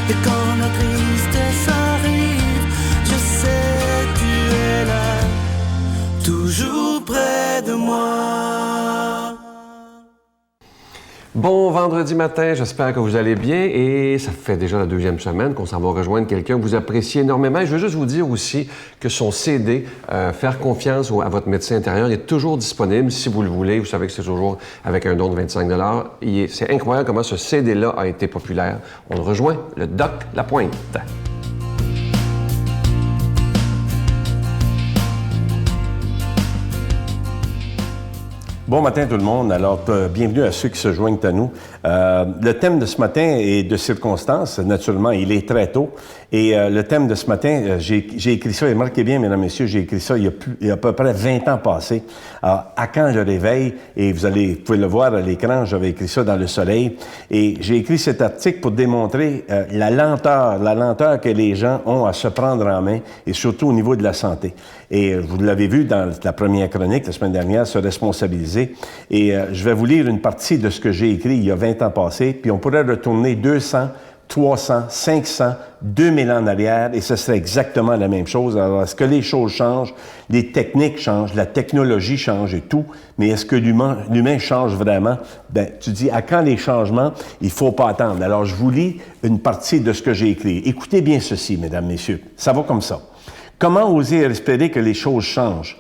Et quand la tristesse arrive, je sais tu es là, toujours près de moi. Bon vendredi matin, j'espère que vous allez bien et ça fait déjà la deuxième semaine qu'on s'en va rejoindre quelqu'un que vous appréciez énormément. Et je veux juste vous dire aussi que son CD, Faire confiance à votre médecin intérieur, est toujours disponible si vous le voulez. Vous savez que c'est toujours avec un don de 25 $. C'est incroyable comment ce CD-là a été populaire. On le rejoint, le Doc Lapointe. Bon matin tout le monde. Alors, bienvenue à ceux qui se joignent à nous. Le thème de ce matin est de circonstances. Naturellement, il est très tôt. Et le thème de ce matin, j'ai écrit ça, et marquez bien, mesdames, messieurs, j'ai écrit ça il y a à peu près 20 ans passés. Alors, à quand le réveil? Et vous pouvez le voir à l'écran, j'avais écrit ça dans le soleil. Et j'ai écrit cet article pour démontrer la lenteur que les gens ont à se prendre en main, et surtout au niveau de la santé. Et vous l'avez vu dans la première chronique, la semaine dernière, se responsabiliser. Et je vais vous lire une partie de ce que j'ai écrit il y a 20 ans passés, puis on pourrait retourner 200, 300, 500, 2000 ans en arrière, et ce serait exactement la même chose. Alors, est-ce que les choses changent? Les techniques changent, la technologie change et tout, mais est-ce que l'humain change vraiment? Ben, tu dis, à quand les changements? Il faut pas attendre. Alors, je vous lis une partie de ce que j'ai écrit. Écoutez bien ceci, mesdames, messieurs. Ça va comme ça. Comment oser espérer que les choses changent?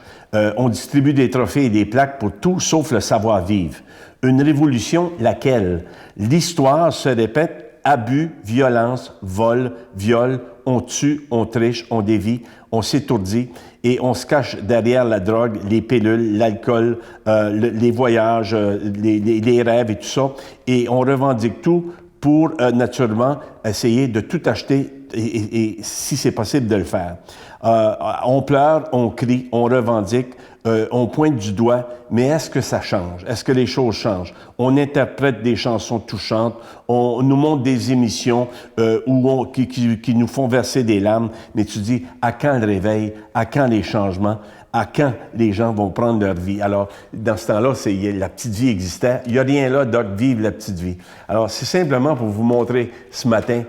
On distribue des trophées et des plaques pour tout sauf le savoir-vivre. Une révolution, laquelle? L'histoire se répète, abus, violence, vol, viol, on tue, on triche, on dévie, on s'étourdit et on se cache derrière la drogue, les pilules, l'alcool, les voyages, les rêves et tout ça. Et on revendique tout pour, naturellement, essayer de tout acheter et si c'est possible de le faire. On pleure, on crie, on revendique, on pointe du doigt, mais est-ce que ça change? Est-ce que les choses changent? On interprète des chansons touchantes, on nous montre des émissions qui nous font verser des larmes, mais tu dis, à quand le réveil? À quand les changements? À quand les gens vont prendre leur vie? Alors, dans ce temps-là, la petite vie existait. Il n'y a rien là d'autre, vive la petite vie. Alors, c'est simplement pour vous montrer ce matin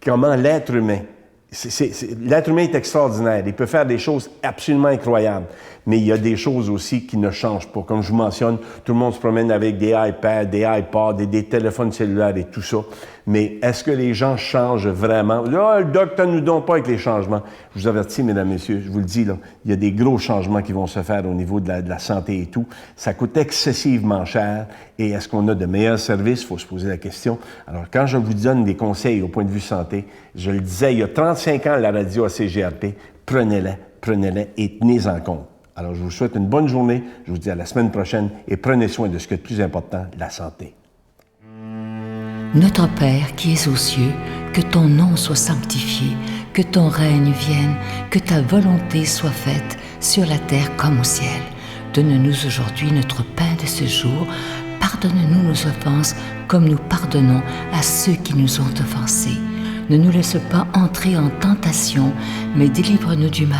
comment l'être humain, l'être humain est extraordinaire. Il peut faire des choses absolument incroyables. Mais il y a des choses aussi qui ne changent pas. Comme je vous mentionne, tout le monde se promène avec des iPads, des iPods, des téléphones cellulaires et tout ça. Mais est-ce que les gens changent vraiment? Là, le docteur ne nous donne pas avec les changements. Je vous avertis, mesdames, messieurs, je vous le dis, là, il y a des gros changements qui vont se faire au niveau de la santé et tout. Ça coûte excessivement cher. Et est-ce qu'on a de meilleurs services? Il faut se poser la question. Alors, quand je vous donne des conseils au point de vue santé, je le disais il y a 35 ans à la radio à CGRP, prenez-les et tenez-en compte. Alors, je vous souhaite une bonne journée. Je vous dis à la semaine prochaine et prenez soin de ce qui est le plus important, la santé. Notre Père qui es aux cieux, que ton nom soit sanctifié, que ton règne vienne, que ta volonté soit faite sur la terre comme au ciel. Donne-nous aujourd'hui notre pain de ce jour. Pardonne-nous nos offenses comme nous pardonnons à ceux qui nous ont offensés. Ne nous laisse pas entrer en tentation, mais délivre-nous du mal.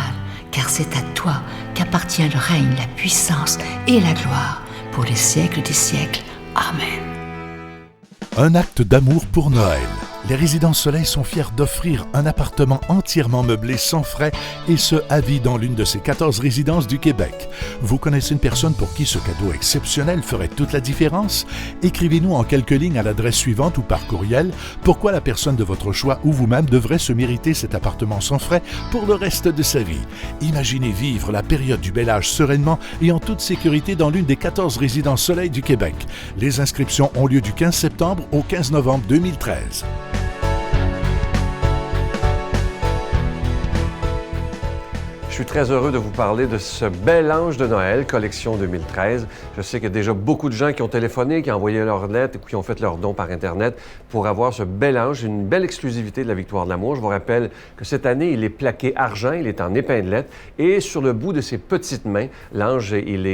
Car c'est à toi qu'appartient le règne, la puissance et la gloire pour les siècles des siècles. Amen. Un acte d'amour pour Noël. Les Résidences Soleil sont fiers d'offrir un appartement entièrement meublé sans frais et ce, à vie dans l'une de ces 14 résidences du Québec. Vous connaissez une personne pour qui ce cadeau exceptionnel ferait toute la différence? Écrivez-nous en quelques lignes à l'adresse suivante ou par courriel pourquoi la personne de votre choix ou vous-même devrait se mériter cet appartement sans frais pour le reste de sa vie. Imaginez vivre la période du bel âge sereinement et en toute sécurité dans l'une des 14 Résidences Soleil du Québec. Les inscriptions ont lieu du 15 septembre au 15 novembre 2013. Je suis très heureux de vous parler de ce bel ange de Noël, collection 2013. Je sais qu'il y a déjà beaucoup de gens qui ont téléphoné, qui ont envoyé leurs lettres et qui ont fait leurs dons par Internet pour avoir ce bel ange, une belle exclusivité de la Victoire de l'amour. Je vous rappelle que cette année, il est plaqué argent, il est en épinglette et sur le bout de ses petites mains, l'ange, il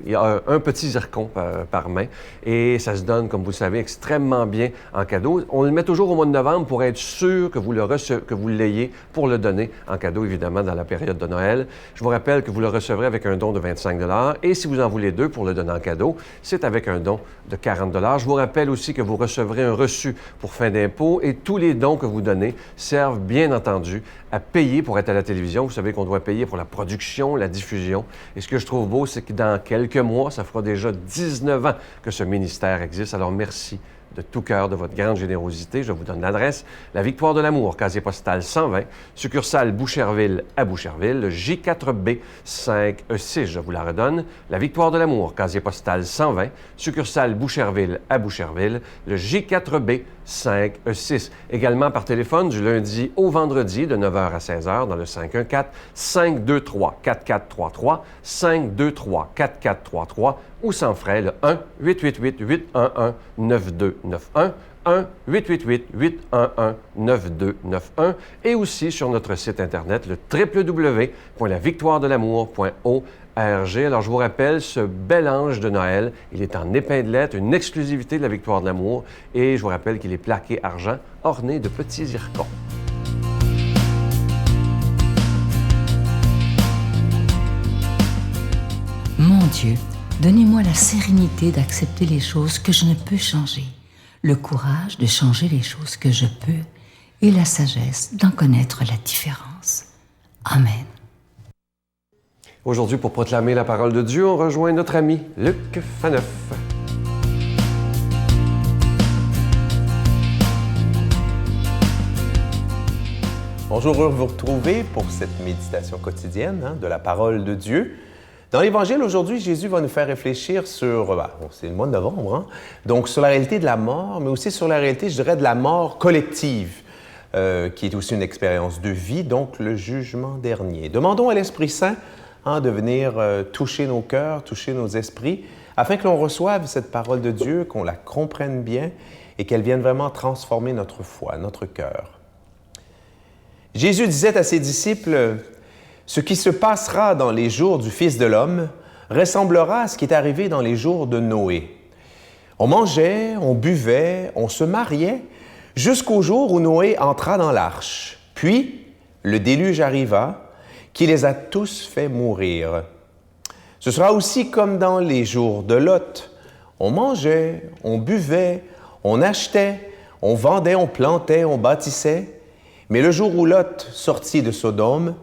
y a un petit zircon par main et ça se donne, comme vous le savez, extrêmement bien en cadeau. On le met toujours au mois de novembre pour être sûr que vous l'ayez pour le donner en cadeau, évidemment, dans la période de Noël. Noël. Je vous rappelle que vous le recevrez avec un don de 25 $ et si vous en voulez 2 pour le donner en cadeau, c'est avec un don de 40 $. Je vous rappelle aussi que vous recevrez un reçu pour fin d'impôt et tous les dons que vous donnez servent bien entendu à payer pour être à la télévision. Vous savez qu'on doit payer pour la production, la diffusion. Et ce que je trouve beau, c'est que dans quelques mois, ça fera déjà 19 ans que ce ministère existe. Alors merci de tout cœur de votre grande générosité. Je vous donne l'adresse. La Victoire de l'Amour, casier postal 120, succursale Boucherville à Boucherville, le J4B 5E6. Je vous la redonne. La Victoire de l'Amour, casier postal 120, succursale Boucherville à Boucherville, le J4B 5E6. Également par téléphone du lundi au vendredi de 9h à 16h dans le 514-523-4433, 523-4433 ou sans frais le 1-888-811-9291, 1-888-811-9291 et aussi sur notre site Internet, le www.lavictoiredelamour.org. Alors, je vous rappelle, ce bel ange de Noël, il est en épinglette, une exclusivité de la Victoire de l'Amour, et je vous rappelle qu'il est plaqué argent, orné de petits zircons. Mon Dieu, donnez-moi la sérénité d'accepter les choses que je ne peux changer, le courage de changer les choses que je peux et la sagesse d'en connaître la différence. Amen. Aujourd'hui, pour proclamer la parole de Dieu, on rejoint notre ami Luc Faneuf. Bonjour, heureux de vous retrouver pour cette méditation quotidienne de la parole de Dieu. Dans l'Évangile, aujourd'hui, Jésus va nous faire réfléchir sur, c'est le mois de novembre, donc sur la réalité de la mort, mais aussi sur la réalité, je dirais, de la mort collective, qui est aussi une expérience de vie, donc le jugement dernier. Demandons à l'Esprit Saint de venir toucher nos cœurs, toucher nos esprits, afin que l'on reçoive cette parole de Dieu, qu'on la comprenne bien et qu'elle vienne vraiment transformer notre foi, notre cœur. Jésus disait à ses disciples, « Ce qui se passera dans les jours du Fils de l'homme ressemblera à ce qui est arrivé dans les jours de Noé. On mangeait, on buvait, on se mariait, jusqu'au jour où Noé entra dans l'arche. Puis, le déluge arriva, qui les a tous fait mourir. Ce sera aussi comme dans les jours de Lot. On mangeait, on buvait, on achetait, on vendait, on plantait, on bâtissait. Mais le jour où Lot sortit de Sodome,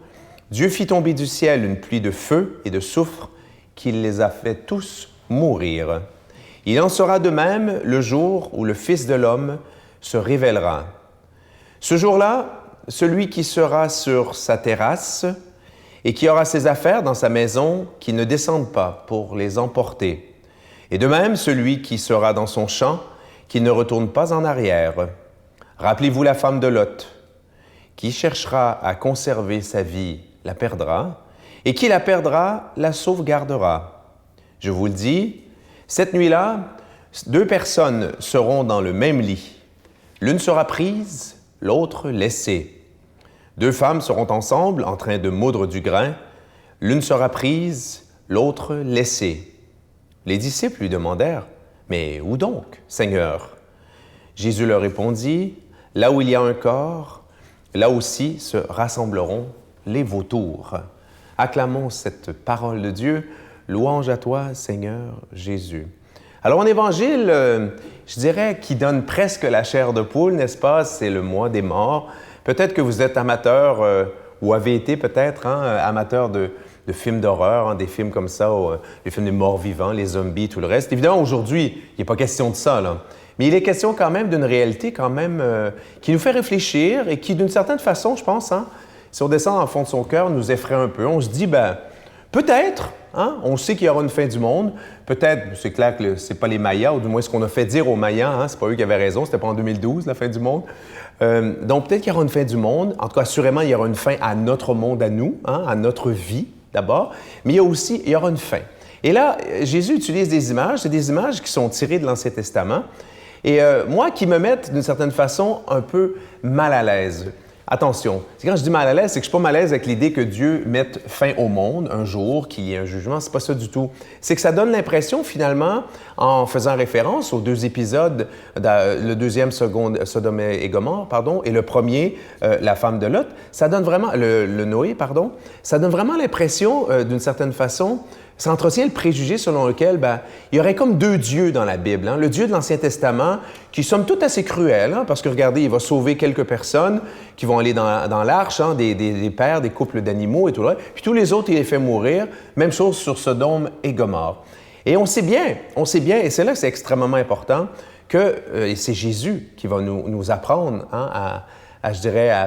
Dieu fit tomber du ciel une pluie de feu et de soufre qui les a fait tous mourir. Il en sera de même le jour où le Fils de l'homme se révélera. Ce jour-là, celui qui sera sur sa terrasse et qui aura ses affaires dans sa maison, qui ne descende pas pour les emporter. Et de même, celui qui sera dans son champ, qui ne retourne pas en arrière. Rappelez-vous la femme de Lot. Qui cherchera à conserver sa vie la perdra, et qui la perdra la sauvegardera. Je vous le dis, cette nuit-là, 2 personnes seront dans le même lit. L'une sera prise, l'autre laissée. 2 femmes seront ensemble en train de moudre du grain. L'une sera prise, l'autre laissée. Les disciples lui demandèrent, « Mais où donc, Seigneur? » Jésus leur répondit, « Là où il y a un corps, là aussi se rassembleront les vautours. » Acclamons cette parole de Dieu. Louange à toi, Seigneur Jésus. Alors, en Évangile, je dirais qui donne presque la chair de poule, n'est-ce pas? C'est le mois des morts. Peut-être que vous êtes amateur ou avez été peut-être amateur de films d'horreur, des films comme ça, les films des morts vivants, les zombies, tout le reste. Évidemment, aujourd'hui, il n'est pas question de ça, là. Mais il est question quand même d'une réalité quand même qui nous fait réfléchir et qui, d'une certaine façon, je pense, si on descend dans le fond de son cœur, nous effraie un peu. On se dit, peut-être, on sait qu'il y aura une fin du monde. Peut-être, c'est clair que ce n'est pas les Mayas, ou du moins ce qu'on a fait dire aux Mayas, c'est pas eux qui avaient raison, c'était pas en 2012, la fin du monde. Donc, peut-être qu'il y aura une fin du monde. En tout cas, assurément, il y aura une fin à notre monde, à nous, à notre vie, d'abord. Mais il y aura une fin. Et là, Jésus utilise des images. C'est des images qui sont tirées de l'Ancien Testament. Et moi, qui me mettent, d'une certaine façon, un peu mal à l'aise. Attention, quand je dis mal à l'aise, c'est que je ne suis pas mal à l'aise avec l'idée que Dieu mette fin au monde un jour, qu'il y ait un jugement. C'est pas ça du tout. C'est que ça donne l'impression, finalement, en faisant référence aux 2 épisodes, le deuxième, Sodome et Gomorrhe, et le premier, la femme de Lot, ça donne vraiment, le Noé, ça donne vraiment l'impression, d'une certaine façon, ça entretient le préjugé selon lequel il y aurait comme 2 dieux dans la Bible. Hein? Le Dieu de l'Ancien Testament, qui somme toute assez cruel, hein? Parce que regardez, il va sauver quelques personnes qui vont aller dans l'arche, hein? des pères, des couples d'animaux et tout là. Puis tous les autres, il les fait mourir. Même chose sur Sodome et Gomorrhe. Et on sait bien, et c'est là que c'est extrêmement important, que c'est Jésus qui va nous apprendre hein, à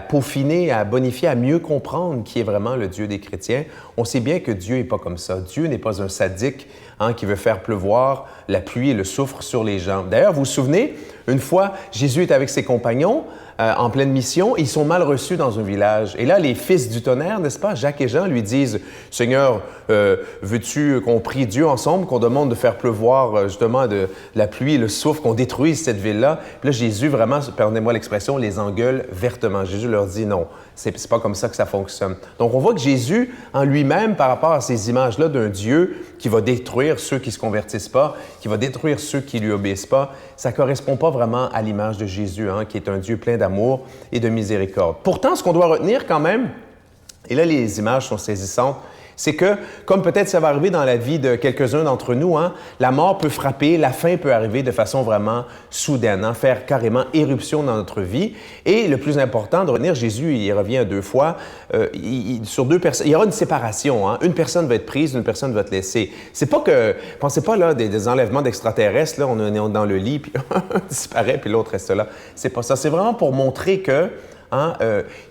peaufiner, à bonifier, à mieux comprendre qui est vraiment le Dieu des chrétiens. On sait bien que Dieu n'est pas comme ça. Dieu n'est pas un sadique hein, qui veut faire pleuvoir la pluie et le soufre sur les gens. D'ailleurs, vous vous souvenez, une fois, Jésus est avec ses compagnons en pleine mission, ils sont mal reçus dans un village. Et là, les fils du tonnerre, n'est-ce pas, Jacques et Jean lui disent « Seigneur, veux-tu qu'on prie Dieu ensemble, qu'on demande de faire pleuvoir justement de la pluie et le soufre, qu'on détruise cette ville-là? » Puis là, Jésus, vraiment, pardonnez-moi l'expression, les engueule vertement. Jésus leur dit « Non, c'est pas comme ça que ça fonctionne. » Donc, on voit que Jésus, en lui-même, par rapport à ces images-là d'un Dieu qui va détruire ceux qui ne se convertissent pas, qui va détruire ceux qui ne lui obéissent pas, ça ne correspond pas vraiment à l'image de Jésus, hein, qui est un Dieu plein d'amour et de miséricorde. Pourtant, ce qu'on doit retenir quand même, et là, les images sont saisissantes, c'est que, comme peut-être ça va arriver dans la vie de quelques-uns d'entre nous, hein, la mort peut frapper, la fin peut arriver de façon vraiment soudaine, hein, faire carrément éruption dans notre vie. Et le plus important de retenir, Jésus, il revient 2 fois, sur 2 personnes, il y aura une séparation. Hein, une personne va être prise, une personne va être laissée. C'est pas que, pensez pas là des enlèvements d'extraterrestres, là, on est dans le lit, puis un disparaît, puis l'autre reste là. C'est pas ça. C'est vraiment pour montrer que hein,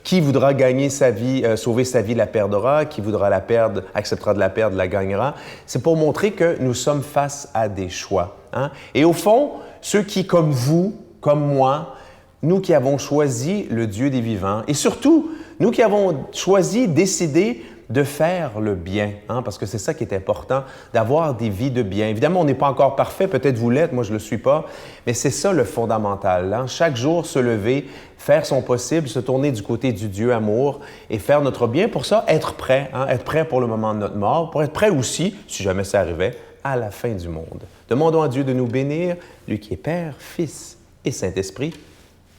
qui voudra gagner sa vie, sauver sa vie, la perdra. Qui voudra la perdre, acceptera de la perdre, la gagnera. C'est pour montrer que nous sommes face à des choix. Hein? Et au fond, ceux qui, comme vous, comme moi, nous qui avons choisi le Dieu des vivants, et surtout, nous qui avons choisi, décidé de faire le bien, hein, parce que c'est ça qui est important, d'avoir des vies de bien. Évidemment, on n'est pas encore parfait, peut-être vous l'êtes, moi je ne le suis pas, mais c'est ça le fondamental. Hein? Chaque jour, se lever, faire son possible, se tourner du côté du Dieu amour et faire notre bien. Pour ça, être prêt, hein? Être prêt pour le moment de notre mort, pour être prêt aussi, si jamais ça arrivait, à la fin du monde. Demandons à Dieu de nous bénir, lui qui est Père, Fils et Saint-Esprit.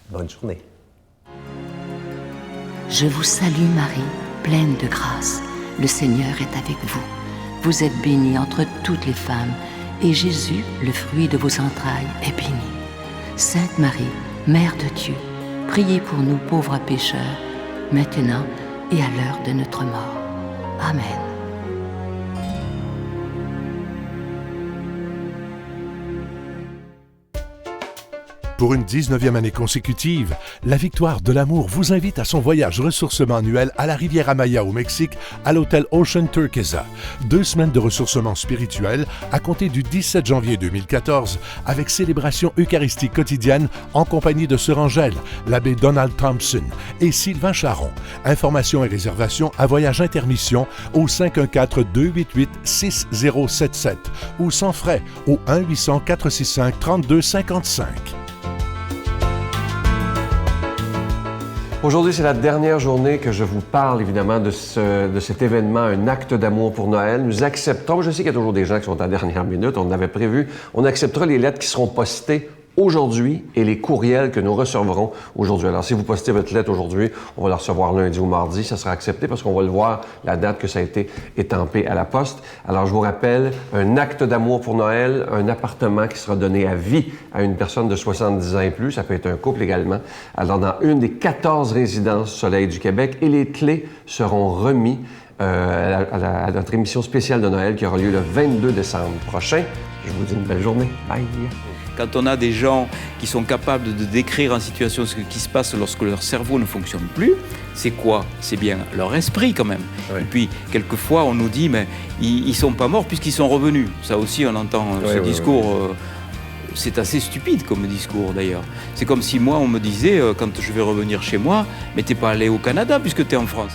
Bonne journée. Je vous salue Marie, pleine de grâce. Le Seigneur est avec vous. Vous êtes bénie entre toutes les femmes, et Jésus, le fruit de vos entrailles, est béni. Sainte Marie, Mère de Dieu, priez pour nous pauvres pécheurs, maintenant et à l'heure de notre mort. Amen. Pour une 19e année consécutive, la Victoire de l'Amour vous invite à son voyage ressourcement annuel à la Riviera Maya au Mexique, à l'hôtel Ocean Turquesa. 2 semaines de ressourcement spirituel à compter du 17 janvier 2014, avec célébration eucharistique quotidienne en compagnie de Sœur Angèle, l'abbé Donald Thompson et Sylvain Charon. Informations et réservations à Voyage Intermission au 514-288-6077 ou sans frais au 1-800-465-3255. Aujourd'hui, c'est la dernière journée que je vous parle, évidemment, de cet événement, un acte d'amour pour Noël. Nous acceptons, je sais qu'il y a toujours des gens qui sont à la dernière minute, on avait prévu, on acceptera les lettres qui seront postées aujourd'hui et les courriels que nous recevrons aujourd'hui. Alors, si vous postez votre lettre aujourd'hui, on va la recevoir lundi ou mardi, ça sera accepté parce qu'on va le voir, la date que ça a été étampé à la poste. Alors, je vous rappelle, un acte d'amour pour Noël, un appartement qui sera donné à vie à une personne de 70 ans et plus, ça peut être un couple également. Alors, dans une des 14 résidences Soleil du Québec, et les clés seront remis à notre émission spéciale de Noël qui aura lieu le 22 décembre prochain. Je vous dis une belle journée. Bye! Quand on a des gens qui sont capables de décrire en situation ce qui se passe lorsque leur cerveau ne fonctionne plus, c'est quoi? C'est bien leur esprit quand même. Oui. Et puis, quelquefois, on nous dit, mais ils ne sont pas morts puisqu'ils sont revenus. Ça aussi, on entend ce discours. C'est assez stupide comme discours d'ailleurs. C'est comme si moi, on me disait, quand je vais revenir chez moi, mais t'es pas allé au Canada puisque t'es en France.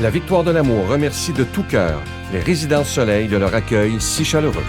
La Victoire de l'Amour remercie de tout cœur les Résidences Soleil de leur accueil si chaleureux.